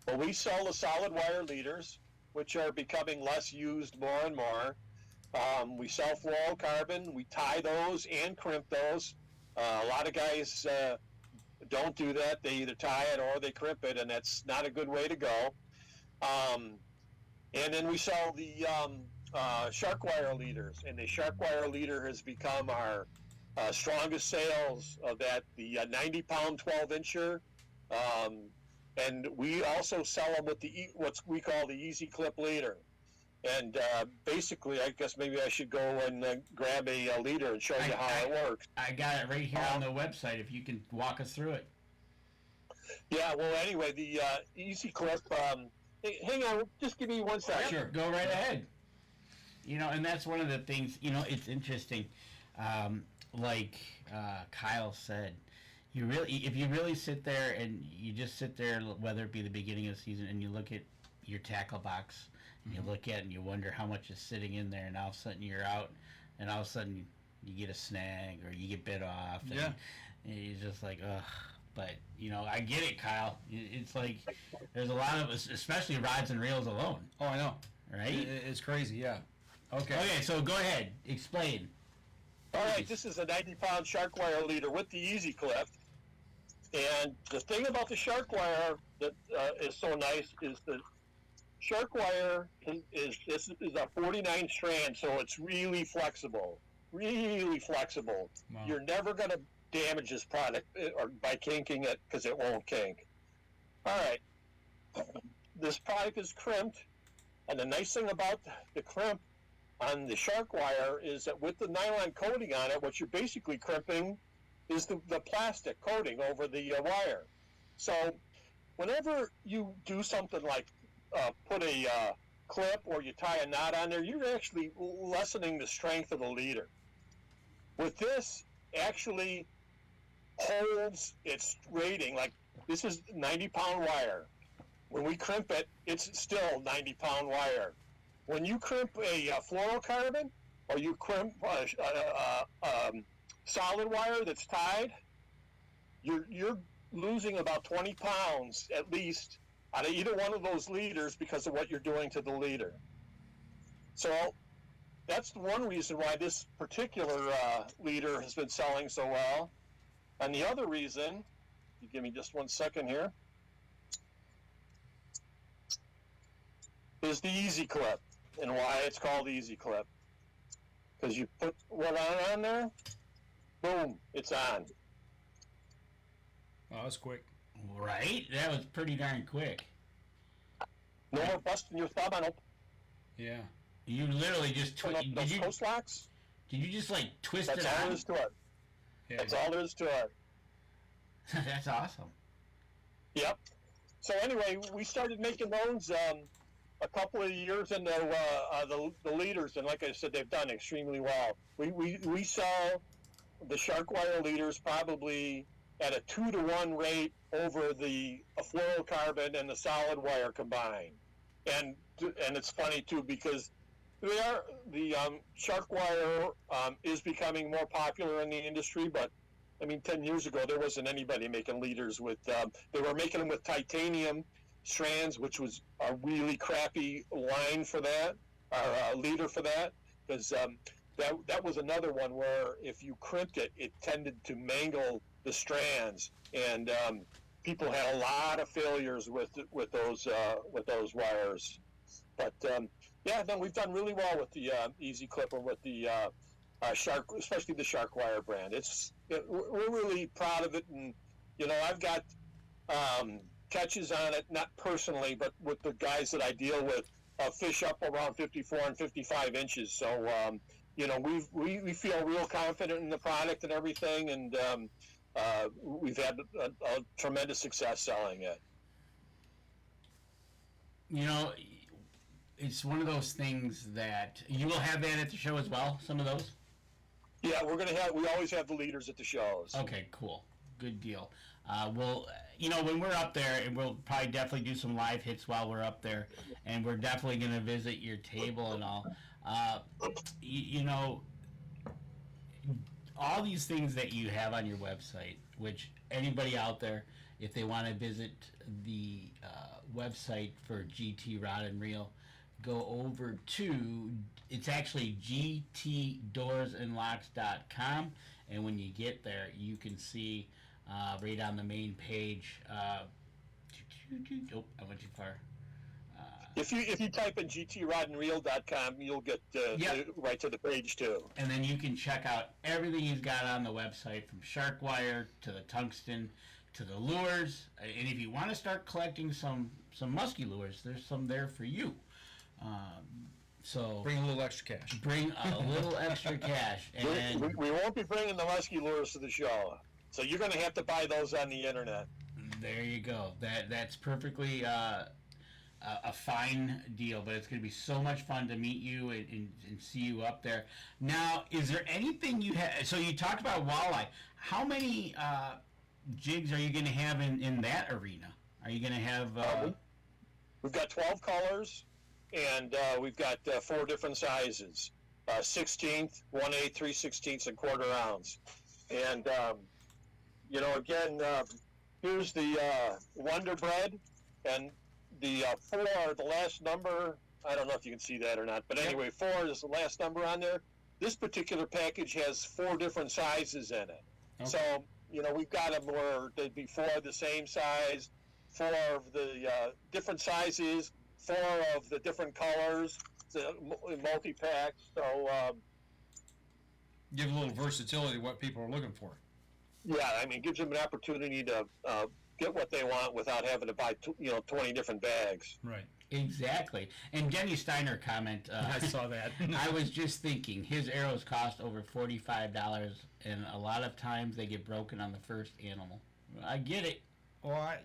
Well, we sell the solid wire leaders, which are becoming less used more and more. We sell fluorocarbon. We tie those and crimp those. A lot of guys don't do that. They either tie it or they crimp it, and that's not a good way to go. And then we sell the shark wire leaders, and the shark wire leader has become our strongest sales of that, the 90-pound 12-incher. And we also sell them with what we call the Easy Clip leader. And basically, I guess maybe I should go and grab a leader and show you how it works. I got it right here on the website, if you can walk us through it. Yeah, well, anyway, the Easy Clip, hang on, just give me 1 second. Sure, go right ahead. And that's one of the things, it's interesting. Like Kyle said, if you really sit there and you just sit there, whether it be the beginning of the season, and you look at your tackle box, and you look at it and you wonder how much is sitting in there, and all of a sudden you're out, and all of a sudden you get a snag or you get bit off, and you're just like, ugh. But, I get it, Kyle. It's like there's a lot of, especially rods and reels alone. Oh, I know. Right? It's crazy, yeah. Okay. Okay, so go ahead. Explain. All right, this is a 90-pound shark wire leader with the Easy Clip. And the thing about the shark wire that is so nice is the shark wire is a 49 strand, so it's really flexible. Really flexible. Wow. You're never going to damage this product or by kinking it because it won't kink. All right. This product is crimped, and the nice thing about the crimp on the shark wire is that with the nylon coating on it, what you're basically crimping is the plastic coating over the wire. So whenever you do something like put a clip or you tie a knot on there, you're actually lessening the strength of the leader. With this, actually holds its rating. Like, this is 90-pound wire. When we crimp it, it's still 90-pound wire. When you crimp a fluorocarbon or you crimp solid wire that's tied, you're losing about 20 pounds at least out of either one of those leaders because of what you're doing to the leader. So that's one reason why this particular leader has been selling so well. And the other reason, you give me just 1 second here, is the Easy Clip, and why it's called Easy Clip. Because you put one on there, boom, it's on. Oh, that's quick. Right? That was pretty darn quick. No more busting your thumb on Yeah. You literally just those post locks. Did you just like twist That's it all on? there is to it. Yeah. That's all there is to it. That's awesome. Yep. So anyway, we started making those a couple of years into the leaders, and like I said, they've done extremely well. We sell the shark wire leaders probably at a 2-to-1 rate over the fluorocarbon and the solid wire combined. And it's funny too because the shark wire is becoming more popular in the industry, but I mean, 10 years ago, there wasn't anybody making leaders with, they were making them with titanium strands, which was a really crappy line for that, or leader for that, because that was another one where if you crimped it, it tended to mangle the strands, and people had a lot of failures with those wires. But yeah, no, we've done really well with the Easy Clip and with the shark, especially the shark wire brand. We're really proud of it, and I've got catches on it, not personally, but with the guys that I deal with, fish up around 54 and 55 inches. So we feel real confident in the product and everything, and we've had a tremendous success selling it. It's one of those things that you will have that at the show as well. Some of those. Yeah, we always have the leaders at the shows. Okay, cool. Good deal. Well, when we're up there, and we'll probably definitely do some live hits while we're up there, and we're definitely going to visit your table and all. All these things that you have on your website, which anybody out there, if they want to visit the website for GT Rod and Reel, go over to, it's actually gtdoorsandlocks.com, and when you get there, you can see right on the main page. Oh, I went too far. If you type in gtrodandreel.com, you'll get right to the page too. And then you can check out everything he's got on the website, from shark wire to the tungsten to the lures. And if you want to start collecting some musky lures, there's some there for you. So bring a little extra cash. Bring a little extra cash. And we won't be bringing the musky lures to the show, so you're going to have to buy those on the internet. There you go. That's perfectly a fine deal, but it's going to be so much fun to meet you and see you up there. Now, is there anything you have? So you talked about walleye. How many jigs are you going to have in that arena? Are you going to have? We've got 12 colors, and we've got 4 different sizes: 16th, 1/8, 3/16, and quarter ounce. And again, here's the Wonder Bread, and the 4, the last number. I don't know if you can see that or not, but anyway, 4 is the last number on there. This particular package has 4 different sizes in it. Okay. So, we've got them where there'd be 4 of the same size, 4 of the different sizes, 4 of the different colors, the multi-packs. So, give a little versatility to what people are looking for. Yeah, I mean, it gives them an opportunity to get what they want without having to buy 20 different bags. Right. Exactly. And Denny Steiner comment. I saw that. I was just thinking, his arrows cost over $45, and a lot of times they get broken on the first animal. I get it. Well, I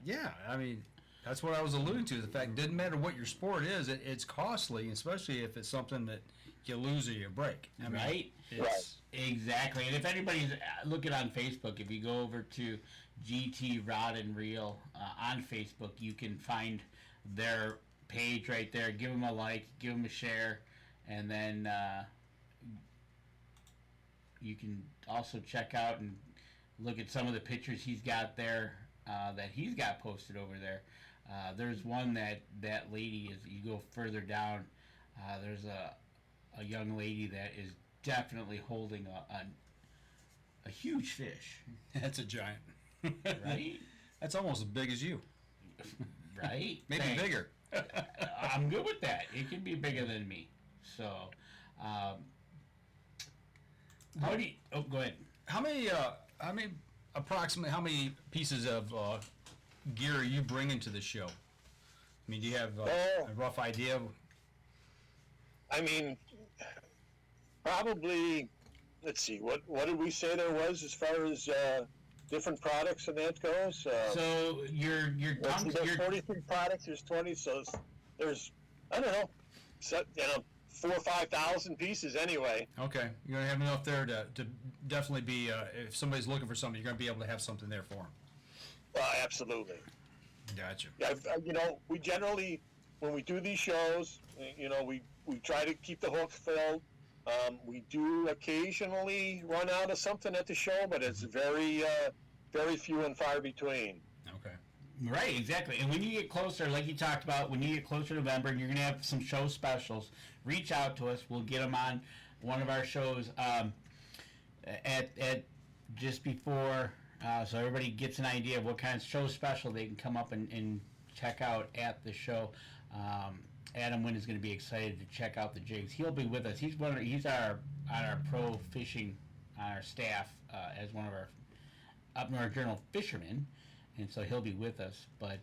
mean, that's what I was alluding to. The fact it didn't matter what your sport is, it's costly, especially if it's something that you lose or you break. I mean, right? Right. Exactly. And if anybody's looking on Facebook, if you go over to GT Rod and Reel on Facebook, you can find their page right there. Give them a like, give them a share, and then you can also check out and look at some of the pictures he's got there that he's got posted over there. There's one that lady is. You go further down. There's a young lady that is definitely holding a huge fish. That's a giant. Right? That's almost as big as you. Right? Maybe Thanks. bigger. I'm good with that. It can be bigger than me. So, what do you? Oh, go ahead. Approximately how many pieces of gear are you bringing to the show? I mean, do you have a rough idea? I mean, probably. Let's see. What did we say there was as far as different products and that goes? So your there's 43 products. There's 20. So there's I don't know, 4,000 or 5,000 pieces anyway. Okay, you're gonna have enough there to definitely be if somebody's looking for something, you're gonna be able to have something there for them. Absolutely. Gotcha. Yeah, we generally when we do these shows, we try to keep the hooks filled. We do occasionally run out of something at the show, but it's very few and far between. Okay. Right, exactly. And when you get closer, like you talked about, when you get closer to November and you're going to have some show specials, reach out to us. We'll get them on one of our shows at just before, so everybody gets an idea of what kind of show special they can come up and check out at the show. Adam Wynn is going to be excited to check out the jigs. He'll be with us. He's our pro fishing on our staff as one of our Up North Journal fishermen, and so he'll be with us. But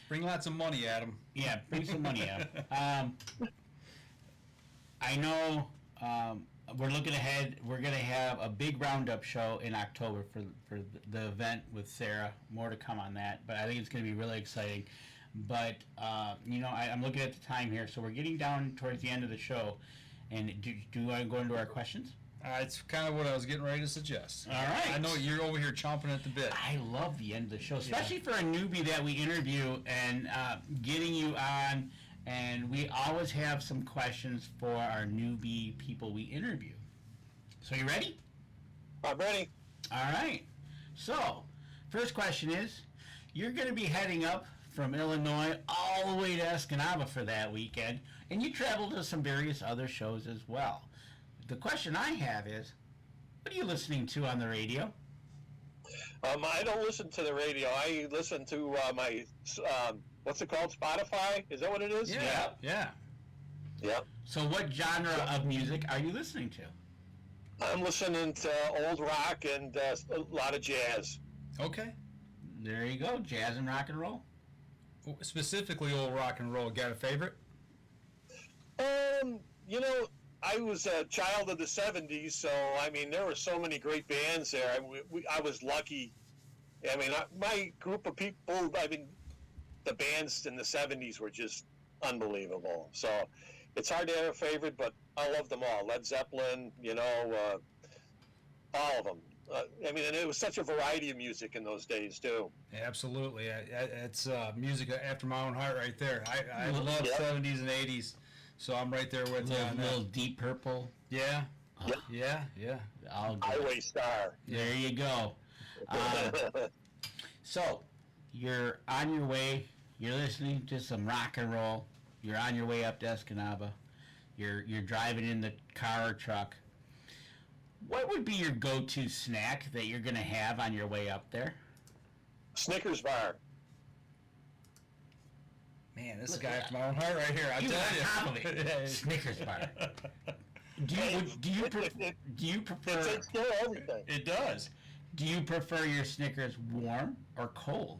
bring lots of money, Adam. Yeah, bring some money, Adam. I know we're looking ahead. We're going to have a big roundup show in October for the event with Sarah. More to come on that, but I think it's going to be really exciting. But, I'm looking at the time here, so we're getting down towards the end of the show. And do you want to go into our questions? It's kind of what I was getting ready to suggest. All right. I know you're over here chomping at the bit. I love the end of the show, especially for a newbie that we interview and getting you on. And we always have some questions for our newbie people we interview. So you ready? I'm ready. All right. So, first question is, you're going to be heading up from Illinois all the way to Escanaba for that weekend, and you traveled to some various other shows as well. The question I have is, what are you listening to on the radio? I don't listen to the radio. I listen to my, what's it called, Spotify? Is that what it is? Yeah. So what genre of music are you listening to? I'm listening to old rock and a lot of jazz. Okay. There you go, jazz and rock and roll. Specifically old rock and roll. Got a favorite? I was a child of the 70s, so, I mean, there were so many great bands there. I was lucky. I mean, my group of people, I mean, the bands in the 70s were just unbelievable. So it's hard to have a favorite, but I love them all. Led Zeppelin, all of them. I mean, and it was such a variety of music in those days, too. Absolutely. It's music after my own heart right there. I love 70s and 80s, so I'm right there with you on that. Little Deep Purple. Yeah. Yep. Yeah. All good. Highway Star. There you go. So, you're on your way. You're listening to some rock and roll. You're on your way up to Escanaba. You're driving in the car or truck. What would be your go-to snack that you're going to have on your way up there? Snickers bar. Man, this is a guy after my own heart right here. I You tell on you. top of it. Snickers bar. Do you prefer? It takes care of everything. It does. Do you prefer your Snickers warm or cold?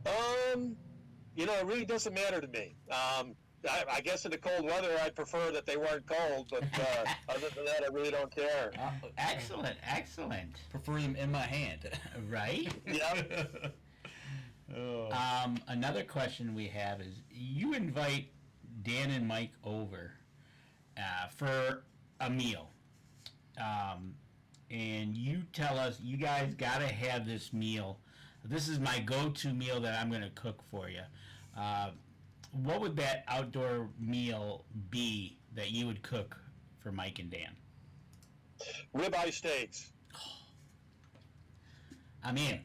It really doesn't matter to me. I guess in the cold weather, I'd prefer that they weren't cold, but other than that, I really don't care. Excellent. Prefer them in my hand. Right? Yeah. Another question we have is, you invite Dan and Mike over for a meal. And you tell us, you guys got to have this meal. This is my go-to meal that I'm going to cook for you. What would that outdoor meal be that you would cook for Mike and Dan? Ribeye steaks. I'm in.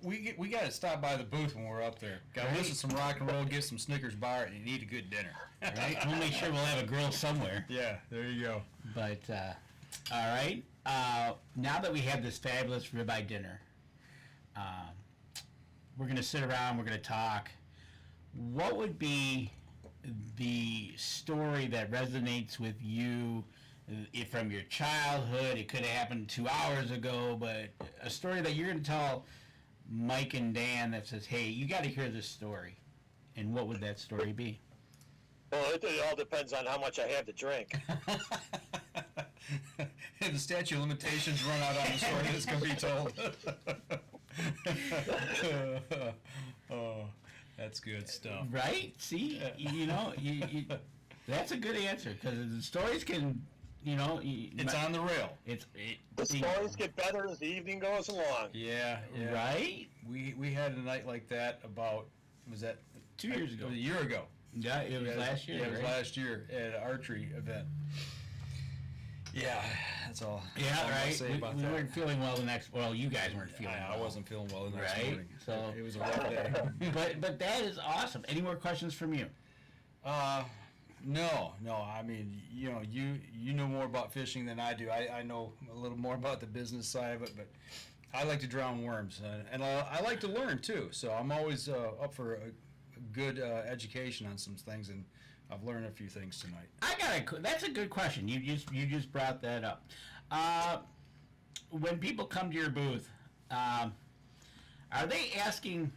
We got to stop by the booth when we're up there. Got to listen to some rock and roll, get some Snickers bar, and eat a good dinner. Right? We'll make sure we'll have a grill somewhere. Yeah, there you go. But, all right. Now that we have this fabulous ribeye dinner, we're going to sit around, we're going to talk. What would be the story that resonates with you from your childhood? It could have happened 2 hours ago, but a story that you're going to tell Mike and Dan that says, hey, you got to hear this story. And what would that story be? Well, it all depends on how much I have to drink. The statute of limitations run out on the story that's going to be told. Oh, that's good stuff. Right? See, that's a good answer, because the stories can, It's on the rail. The stories get better as the evening goes along. Yeah. Right? We had a night like that about, was that 2 years ago? A year ago. Yeah, it was last year. Yeah, it was right? last year at an archery event. Yeah, that's all. Yeah, all I'm gonna right. say about We that. weren't feeling well the next. Well, you guys weren't feeling well. I wasn't feeling well the next Right? morning. So It was a rough day. but that is awesome. Any more questions from you? No. I mean, you know more about fishing than I do. I know a little more about the business side of it, but I like to drown worms, and I like to learn too. So I'm always up for a good education on some things, and I've learned a few things tonight. That's a good question. You just brought that up. When people come to your booth, are they asking?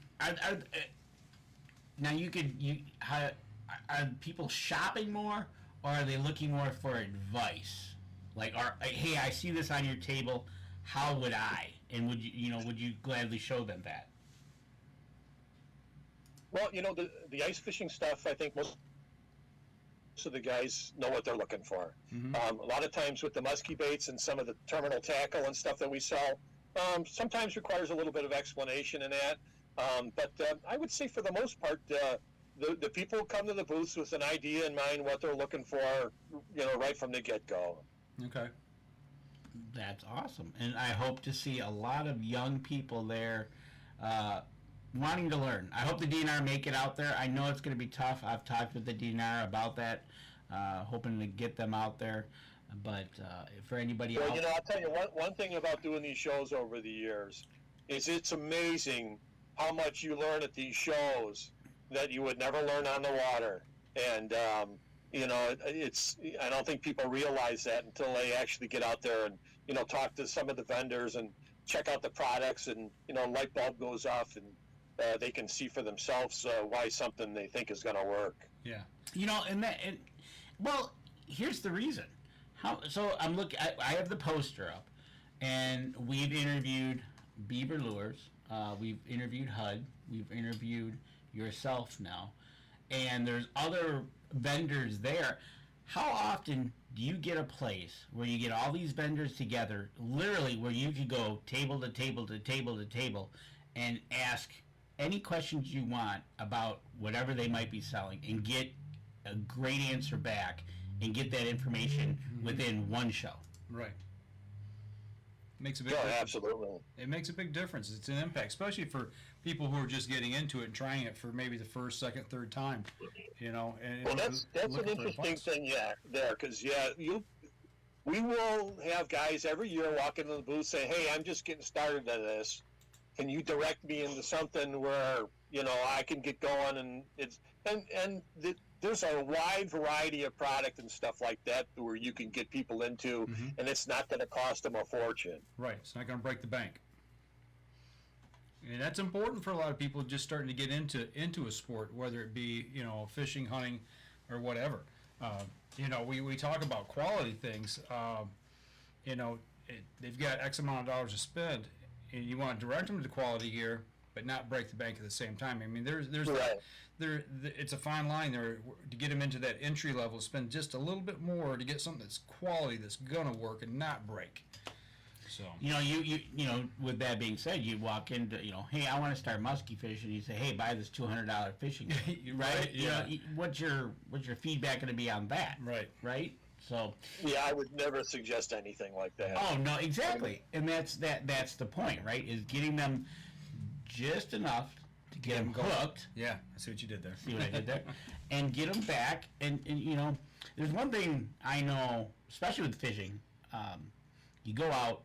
Are people shopping more, or are they looking more for advice? Like, hey, I see this on your table. How would I? And would you gladly show them that? Well, the ice fishing stuff, I think most of the guys know what they're looking for. Mm-hmm. A lot of times with the muskie baits and some of the terminal tackle and stuff that we sell, sometimes requires a little bit of explanation in that. But I would say for the most part, the people come to the booths with an idea in mind what they're looking for, right from the get-go. Okay. That's awesome. And I hope to see a lot of young people there wanting to learn. I hope the DNR make it out there. I know it's going to be tough. I've talked with the DNR about that, hoping to get them out there. But for anybody else... Well, I'll tell you, one thing about doing these shows over the years is it's amazing how much you learn at these shows that you would never learn on the water. And, I don't think people realize that until they actually get out there and, talk to some of the vendors and check out the products, and, light bulb goes off, and they can see for themselves why something they think is going to work. Yeah. Well, here's the reason. So I'm looking. I have the poster up, and we've interviewed Beaver Lures. We've interviewed HUD. We've interviewed yourself now, and there's other vendors there. How often do you get a place where you get all these vendors together, literally where you could go table to table to table to table, and ask any questions you want about whatever they might be selling, and get a great answer back, and get that information within one show? Right. Makes a big Yeah, difference. absolutely. It makes a big difference. It's an impact, especially for people who are just getting into it and trying it for maybe the first, second, third time. And Well, that's an looking for interesting advice. thing, there, because we will have guys every year walk into the booth say, "Hey, I'm just getting started on this. Can you direct me into something where I can get going?" And there's a wide variety of product and stuff like that where you can get people into, and it's not going to cost them a fortune. Right. It's not going to break the bank. And that's important for a lot of people just starting to get into a sport, whether it be fishing, hunting, or whatever. We talk about quality things. They've got X amount of dollars to spend, and you want to direct them to quality gear, but not break the bank at the same time. I mean, there's Right. it's a fine line there to get them into that entry level. Spend just a little bit more to get something that's quality, that's gonna work and not break. So You with that being said, you walk into, hey, I want to start muskie fishing. You say, hey, buy this $200 fishing kit, right? Yeah. What's your feedback going to be on that? Right. Right. So. Yeah, I would never suggest anything like that. Oh no, exactly, and that's the point, right? Is getting them just enough to get them hooked. Yeah, I see what you did there. See what I did there? And get them back. And there's one thing I know, especially with fishing. You go out,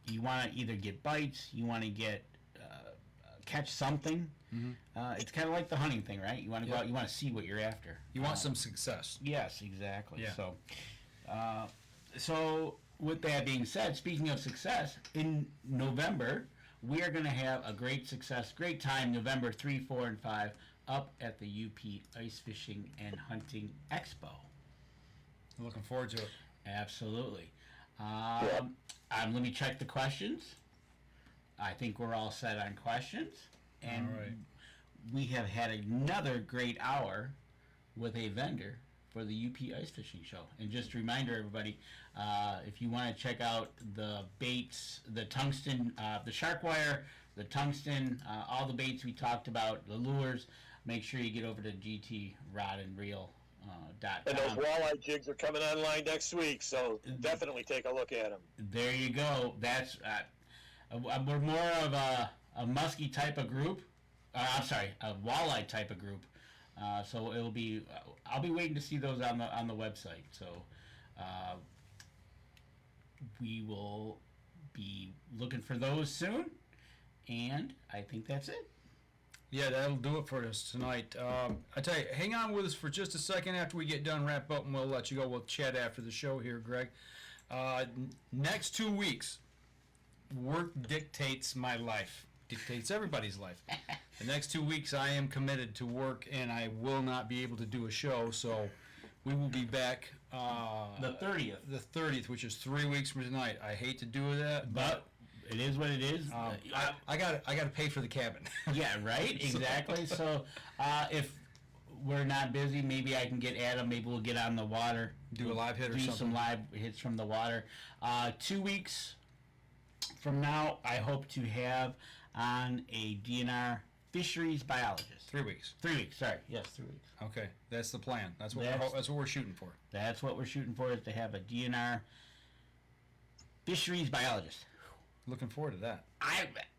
you want to either get bites, you want to get catch something. It's kind of like the hunting thing, right? You want to go out, you want to see what you're after. You want some success. Yes, exactly. Yeah. So with that being said, speaking of success, in November we are going to have a great time, November 3, 4, and 5, up at the UP Ice Fishing and Hunting Expo. I'm looking forward to it. Absolutely. Let me check the questions. I think we're all set on questions. And all right. We have had another great hour with a vendor for the UP Ice Fishing Show. And just a reminder, everybody, if you want to check out the baits, the tungsten, the shark wire, the tungsten, all the baits we talked about, the lures, make sure you get over to GTRodandReel.com. And those walleye jigs are coming online next week, so definitely take a look at them. There you go. That's we're more of a muskie type of group. A walleye type of group. So it'll be. I'll be waiting to see those on the website. So we will be looking for those soon. And I think that's it. Yeah, that'll do it for us tonight. I tell you, hang on with us for just a second after we get done wrap up, and we'll let you go. We'll chat after the show here, Greg. Next 2 weeks, work dictates my life, dictates everybody's life. The next 2 weeks, I am committed to work, and I will not be able to do a show. So we will be back The 30th. the 30th, which is 3 weeks from tonight. I hate to do that, but it is what it is. I got to pay for the cabin. Yeah, right. Exactly. So if we're not busy, maybe I can get Adam. Maybe we'll get on the water, Do a live hit or do something. some live hits from the water. 2 weeks from now, I hope to have on a DNR fisheries biologist. 3 weeks. 3 weeks. Sorry. Yes, 3 weeks. Okay, that's the plan. That's what we're shooting for. That's what we're shooting for, is to have a DNR fisheries biologist. Looking forward to that.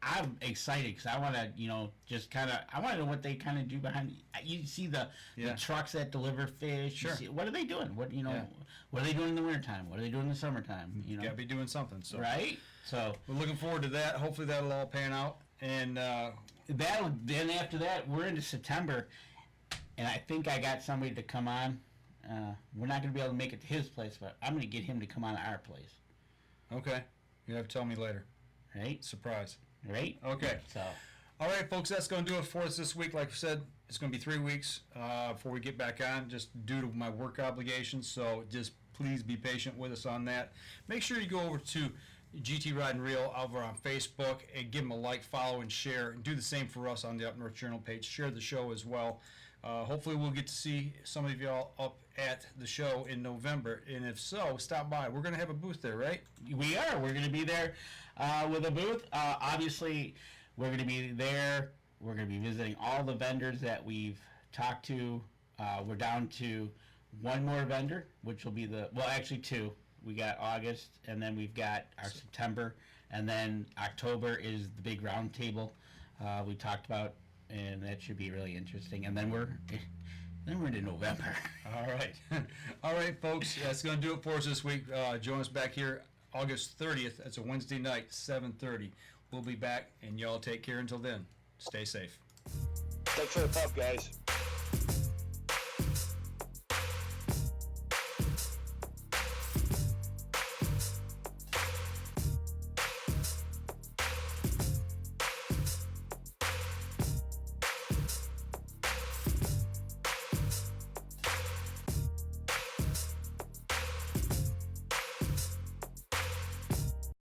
I'm excited because I want to, just kind of, I want to know what they kind of do behind. You see the trucks that deliver fish. Sure. You see, what are they doing? What are they doing in the wintertime? What are they doing in the summertime? Gotta be doing something. So Right. So we're looking forward to that. Hopefully that'll all pan out. And then after that, we're into September, and I think I got somebody to come on. We're not going to be able to make it to his place, but I'm going to get him to come on to our place. okay, you have to tell me later. Right. Surprise. Right. Okay. So. All right, folks, that's going to do it for us this week. Like I said, it's going to be 3 weeks before we get back on, just due to my work obligations. So just please be patient with us on that. Make sure you go over to GT Rod and Reel over on Facebook and give them a like, follow, and share. And do the same for us on the Up North Journal page. Share the show as well. Hopefully we'll get to see some of y'all up at the show in November. And if so, stop by. We're going to have a booth there, right? We are. We're going to be there with a booth. Obviously, we're going to be there. We're going to be visiting all the vendors that we've talked to. We're down to one more vendor, which will be actually two. we got August, and then we've got our September, and then October is the big round table we talked about, and that should be really interesting. And then we're into November. All right. All right, folks. That's going to do it for us this week. Join us back here August 30th. That's a Wednesday night, 7:30. We'll be back, and y'all take care until then. Stay safe. Thanks for the help, guys.